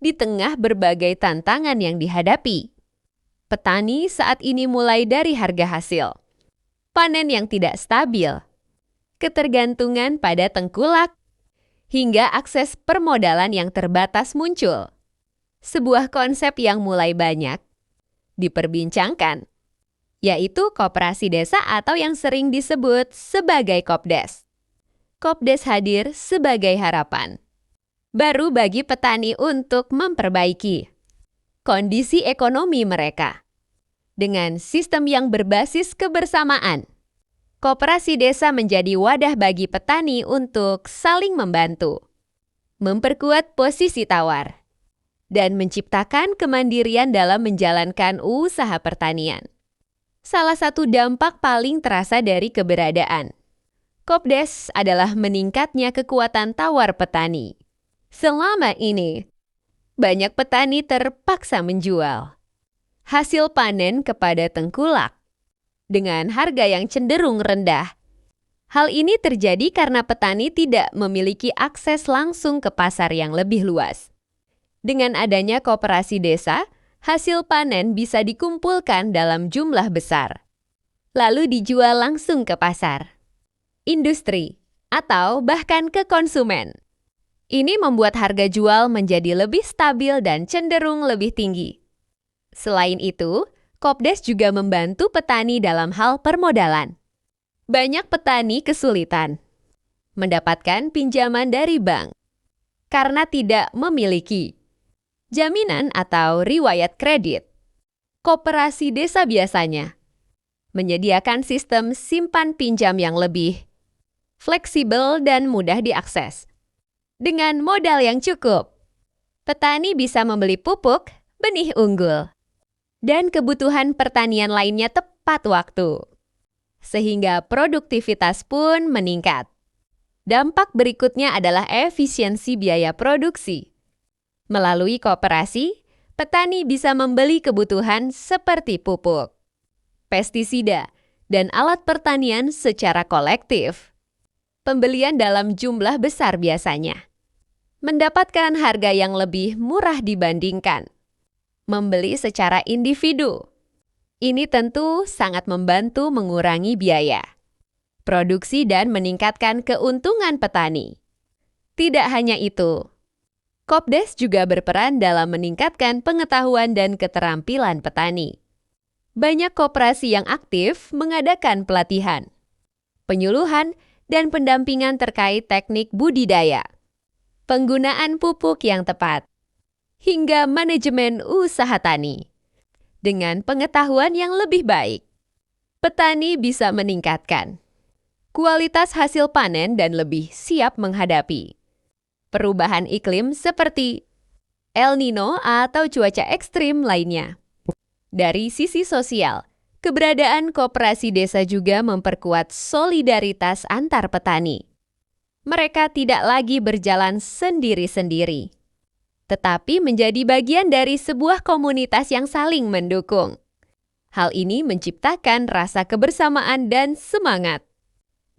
di tengah berbagai tantangan yang dihadapi. Petani saat ini mulai dari harga hasil, panen yang tidak stabil, ketergantungan pada tengkulak, hingga akses permodalan yang terbatas muncul. Sebuah konsep yang mulai banyak diperbincangkan, yaitu koperasi desa atau yang sering disebut sebagai Kopdes. Kopdes hadir sebagai harapan baru bagi petani untuk memperbaiki kondisi ekonomi mereka. Dengan sistem yang berbasis kebersamaan, koperasi desa menjadi wadah bagi petani untuk saling membantu, memperkuat posisi tawar, dan menciptakan kemandirian dalam menjalankan usaha pertanian. Salah satu dampak paling terasa dari keberadaan Kopdes adalah meningkatnya kekuatan tawar petani. Selama ini, banyak petani terpaksa menjual hasil panen kepada tengkulak dengan harga yang cenderung rendah. Hal ini terjadi karena petani tidak memiliki akses langsung ke pasar yang lebih luas. Dengan adanya koperasi desa, hasil panen bisa dikumpulkan dalam jumlah besar, lalu dijual langsung ke pasar, industri, atau bahkan ke konsumen. Ini membuat harga jual menjadi lebih stabil dan cenderung lebih tinggi. Selain itu, Kopdes juga membantu petani dalam hal permodalan. Banyak petani kesulitan mendapatkan pinjaman dari bank karena tidak memiliki jaminan atau riwayat kredit. Koperasi desa biasanya menyediakan sistem simpan pinjam yang lebih fleksibel dan mudah diakses. Dengan modal yang cukup, petani bisa membeli pupuk, benih unggul, dan kebutuhan pertanian lainnya tepat waktu, sehingga produktivitas pun meningkat. Dampak berikutnya adalah efisiensi biaya produksi. Melalui koperasi, petani bisa membeli kebutuhan seperti pupuk, pestisida, dan alat pertanian secara kolektif. Pembelian dalam jumlah besar biasanya mendapatkan harga yang lebih murah dibandingkan membeli secara individu. Ini tentu sangat membantu mengurangi biaya produksi dan meningkatkan keuntungan petani. Tidak hanya itu, Kopdes juga berperan dalam meningkatkan pengetahuan dan keterampilan petani. Banyak koperasi yang aktif mengadakan pelatihan, penyuluhan, dan pendampingan terkait teknik budidaya, penggunaan pupuk yang tepat, hingga manajemen usaha tani. Dengan pengetahuan yang lebih baik, petani bisa meningkatkan kualitas hasil panen dan lebih siap menghadapi perubahan iklim seperti El Nino atau cuaca ekstrim lainnya. Dari sisi sosial, keberadaan koperasi desa juga memperkuat solidaritas antar petani. Mereka tidak lagi berjalan sendiri-sendiri, tetapi menjadi bagian dari sebuah komunitas yang saling mendukung. Hal ini menciptakan rasa kebersamaan dan semangat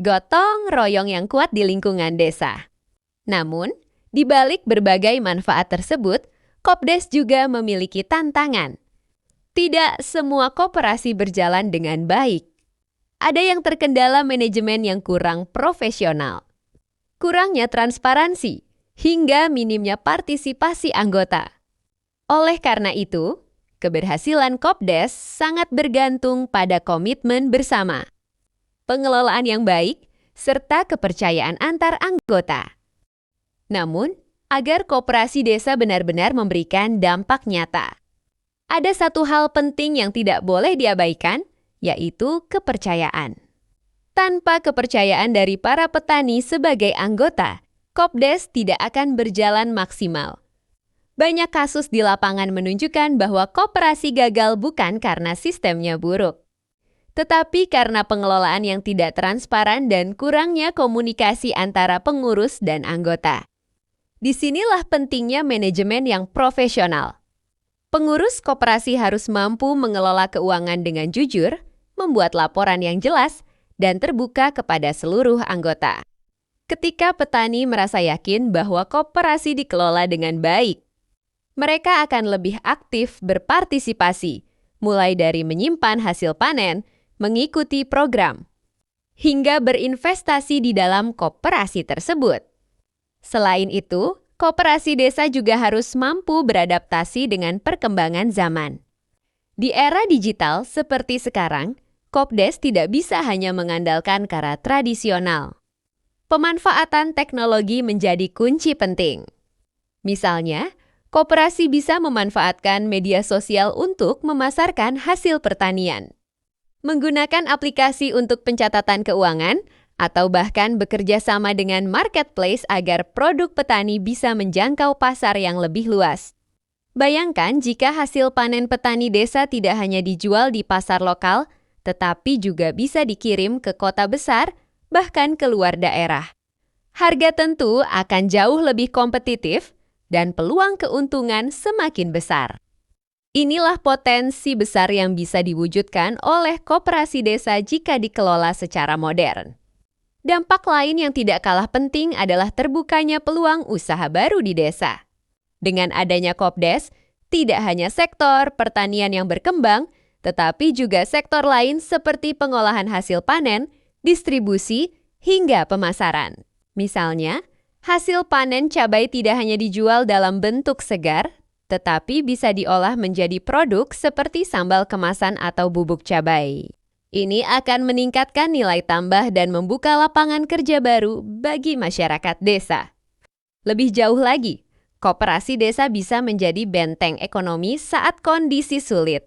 gotong royong yang kuat di lingkungan desa. Namun, di balik berbagai manfaat tersebut, Kopdes juga memiliki tantangan. Tidak semua koperasi berjalan dengan baik. Ada yang terkendala manajemen yang kurang profesional, kurangnya transparansi, hingga minimnya partisipasi anggota. Oleh karena itu, keberhasilan Kopdes sangat bergantung pada komitmen bersama, pengelolaan yang baik, serta kepercayaan antar anggota. Namun, agar koperasi desa benar-benar memberikan dampak nyata, ada satu hal penting yang tidak boleh diabaikan, yaitu kepercayaan. Tanpa kepercayaan dari para petani sebagai anggota, Kopdes tidak akan berjalan maksimal. Banyak kasus di lapangan menunjukkan bahwa koperasi gagal bukan karena sistemnya buruk, tetapi karena pengelolaan yang tidak transparan dan kurangnya komunikasi antara pengurus dan anggota. Disinilah pentingnya manajemen yang profesional. Pengurus koperasi harus mampu mengelola keuangan dengan jujur, membuat laporan yang jelas, dan terbuka kepada seluruh anggota. Ketika petani merasa yakin bahwa koperasi dikelola dengan baik, Mereka akan lebih aktif berpartisipasi, mulai dari menyimpan hasil panen, mengikuti program, hingga berinvestasi di dalam koperasi tersebut. Selain itu, koperasi desa juga harus mampu beradaptasi dengan perkembangan zaman. Di era digital seperti sekarang, Kopdes tidak bisa hanya mengandalkan cara tradisional. Pemanfaatan teknologi menjadi kunci penting. Misalnya, koperasi bisa memanfaatkan media sosial untuk memasarkan hasil pertanian, menggunakan aplikasi untuk pencatatan keuangan, atau bahkan bekerja sama dengan marketplace agar produk petani bisa menjangkau pasar yang lebih luas. Bayangkan jika hasil panen petani desa tidak hanya dijual di pasar lokal, tetapi juga bisa dikirim ke kota besar, bahkan ke luar daerah. Harga tentu akan jauh lebih kompetitif dan peluang keuntungan semakin besar. Inilah potensi besar yang bisa diwujudkan oleh koperasi desa jika dikelola secara modern. Dampak lain yang tidak kalah penting adalah terbukanya peluang usaha baru di desa. Dengan adanya Kopdes, tidak hanya sektor pertanian yang berkembang, tetapi juga sektor lain seperti pengolahan hasil panen, distribusi, hingga pemasaran. Misalnya, hasil panen cabai tidak hanya dijual dalam bentuk segar, tetapi bisa diolah menjadi produk seperti sambal kemasan atau bubuk cabai. Ini akan meningkatkan nilai tambah dan membuka lapangan kerja baru bagi masyarakat desa. Lebih jauh lagi, koperasi desa bisa menjadi benteng ekonomi saat kondisi sulit.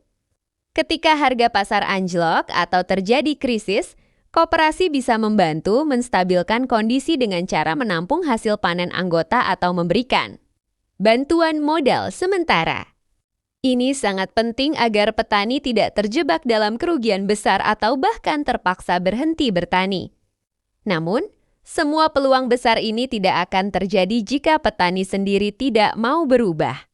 Ketika harga pasar anjlok atau terjadi krisis, koperasi bisa membantu menstabilkan kondisi dengan cara menampung hasil panen anggota atau memberikan bantuan modal sementara. Ini sangat penting agar petani tidak terjebak dalam kerugian besar atau bahkan terpaksa berhenti bertani. Namun, semua peluang besar ini tidak akan terjadi jika petani sendiri tidak mau berubah.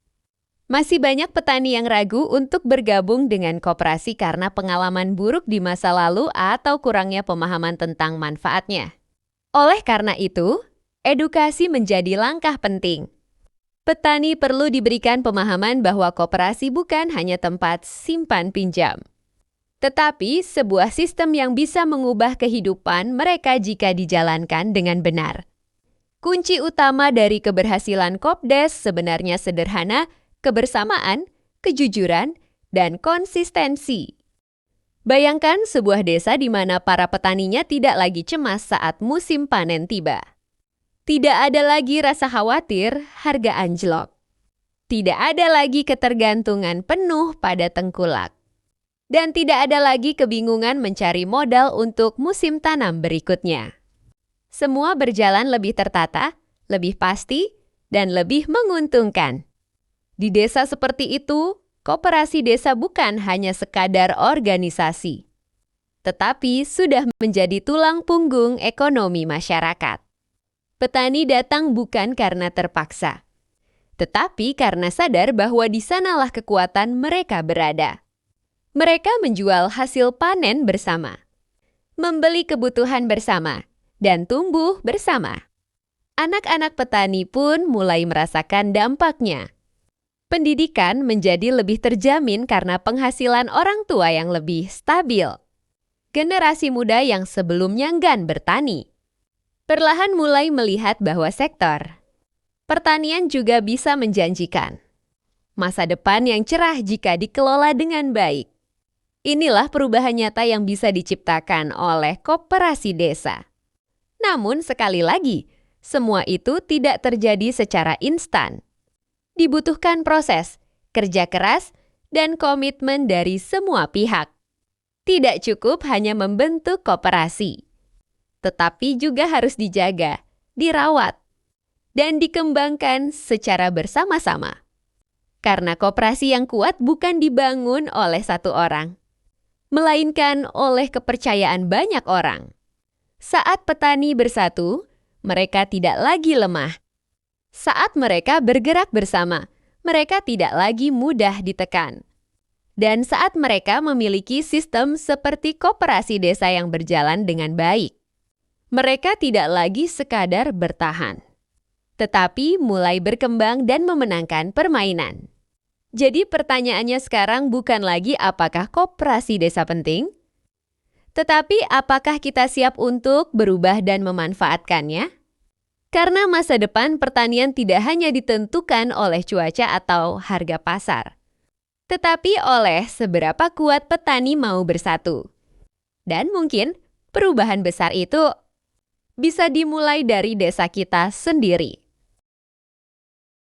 Masih banyak petani yang ragu untuk bergabung dengan koperasi karena pengalaman buruk di masa lalu atau kurangnya pemahaman tentang manfaatnya. Oleh karena itu, edukasi menjadi langkah penting. Petani perlu diberikan pemahaman bahwa koperasi bukan hanya tempat simpan pinjam, tetapi sebuah sistem yang bisa mengubah kehidupan mereka jika dijalankan dengan benar. Kunci utama dari keberhasilan Kopdes sebenarnya sederhana: kebersamaan, kejujuran, dan konsistensi. Bayangkan sebuah desa di mana para petaninya tidak lagi cemas saat musim panen tiba. Tidak ada lagi rasa khawatir harga anjlok. Tidak ada lagi ketergantungan penuh pada tengkulak. Dan tidak ada lagi kebingungan mencari modal untuk musim tanam berikutnya. Semua berjalan lebih tertata, lebih pasti, dan lebih menguntungkan. Di desa seperti itu, koperasi desa bukan hanya sekadar organisasi, tetapi sudah menjadi tulang punggung ekonomi masyarakat. Petani datang bukan karena terpaksa, tetapi karena sadar bahwa di sanalah kekuatan mereka berada. Mereka menjual hasil panen bersama, membeli kebutuhan bersama, dan tumbuh bersama. Anak-anak petani pun mulai merasakan dampaknya. Pendidikan menjadi lebih terjamin karena penghasilan orang tua yang lebih stabil. Generasi muda yang sebelumnya enggan bertani perlahan mulai melihat bahwa sektor pertanian juga bisa menjanjikan masa depan yang cerah jika dikelola dengan baik. Inilah perubahan nyata yang bisa diciptakan oleh koperasi desa. Namun sekali lagi, semua itu tidak terjadi secara instan. Dibutuhkan proses, kerja keras, dan komitmen dari semua pihak. Tidak cukup hanya membentuk koperasi, tetapi juga harus dijaga, dirawat, dan dikembangkan secara bersama-sama. Karena koperasi yang kuat bukan dibangun oleh satu orang, melainkan oleh kepercayaan banyak orang. Saat petani bersatu, mereka tidak lagi lemah. Saat mereka bergerak bersama, mereka tidak lagi mudah ditekan. Dan saat mereka memiliki sistem seperti koperasi desa yang berjalan dengan baik, mereka tidak lagi sekadar bertahan, tetapi mulai berkembang dan memenangkan permainan. Jadi pertanyaannya sekarang bukan lagi apakah koperasi desa penting, tetapi apakah kita siap untuk berubah dan memanfaatkannya? Karena masa depan pertanian tidak hanya ditentukan oleh cuaca atau harga pasar, tetapi oleh seberapa kuat petani mau bersatu. Dan mungkin perubahan besar itu bisa dimulai dari desa kita sendiri.